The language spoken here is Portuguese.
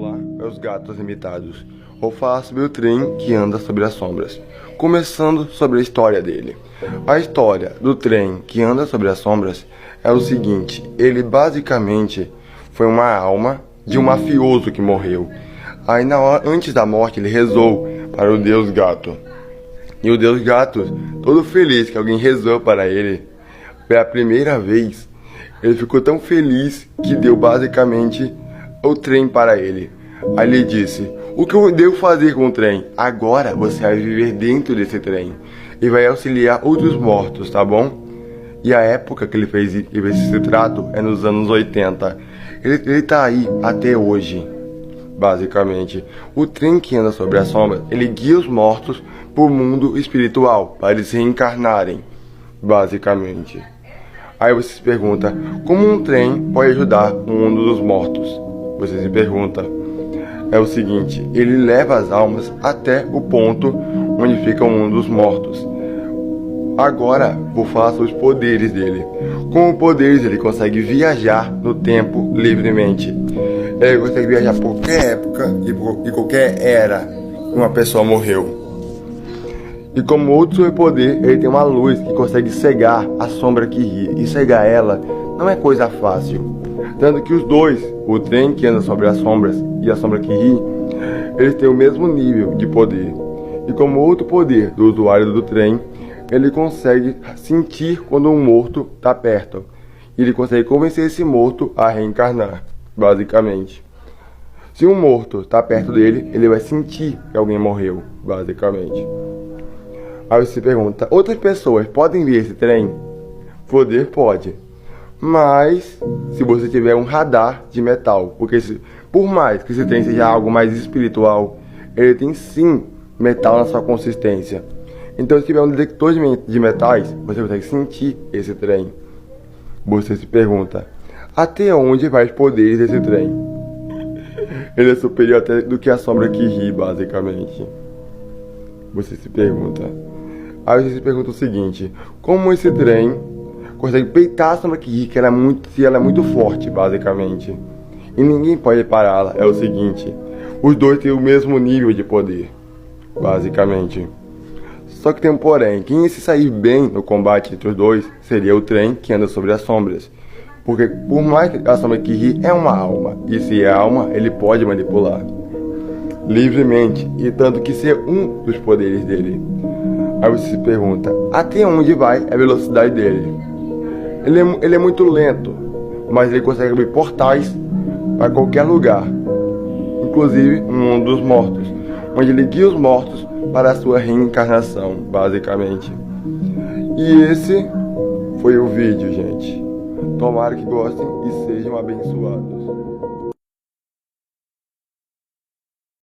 Olá, meus gatos imitados. Vou falar sobre o trem que anda sobre as sombras. Começando sobre a história dele. A história do trem que anda sobre as sombras é o seguinte: ele basicamente foi uma alma de um mafioso que morreu. Aí na hora, antes da morte, ele rezou para o Deus Gato. E o Deus Gato, todo feliz que alguém rezou para ele, pela primeira vez, ele ficou tão feliz que deu basicamente o trem para ele. Aí ele disse: o que eu devo fazer com o trem? Agora você vai viver dentro desse trem e vai auxiliar outros mortos, tá bom? E a época que ele fez esse trato é nos anos 80. Ele tá aí até hoje, basicamente. O trem que anda sobre a sombra, ele guia os mortos pro mundo espiritual, para eles se reencarnarem, basicamente. Aí você se pergunta: como um trem pode ajudar o mundo dos mortos? Você se pergunta. É o seguinte: ele leva as almas até o ponto onde fica o mundo dos mortos. Agora vou falar sobre os poderes dele. Com os poderes ele consegue viajar no tempo livremente. Ele consegue viajar por qualquer época e qualquer era que uma pessoa morreu. E como outro superpoder, ele tem uma luz que consegue cegar a sombra que ri. E cegar ela não é coisa fácil. Tanto que os dois, o trem que anda sobre as sombras e a sombra que ri, eles têm o mesmo nível de poder. E como outro poder do usuário do trem, ele consegue sentir quando um morto está perto. E ele consegue convencer esse morto a reencarnar, basicamente. Se um morto está perto dele, ele vai sentir que alguém morreu, basicamente. Aí você se pergunta: outras pessoas podem ver esse trem? Poder pode. Mas se você tiver um radar de metal, porque por mais que esse trem seja algo mais espiritual, ele tem sim metal na sua consistência. Então se tiver um detector de metais, você consegue sentir esse trem. Você se pergunta: até onde vai os poderes desse trem? Ele é superior até do que a sombra que ri, basicamente. Você se pergunta. Aí você se pergunta o seguinte: como esse trem consegue peitar a sombra que ri, se ela é muito forte, basicamente, e ninguém pode pará-la? É o seguinte: os dois têm o mesmo nível de poder, basicamente. Só que tem um porém: quem ia se sair bem no combate entre os dois seria o trem que anda sobre as sombras. Porque por mais que a sombra que ri é uma alma, e se é alma, ele pode manipular livremente, e tanto que ser um dos poderes dele. Aí você se pergunta: até onde vai a velocidade dele? Ele é muito lento, mas ele consegue abrir portais para qualquer lugar, inclusive no mundo dos mortos, onde ele guia os mortos para a sua reencarnação, basicamente. E esse foi o vídeo, gente. Tomara que gostem e sejam abençoados.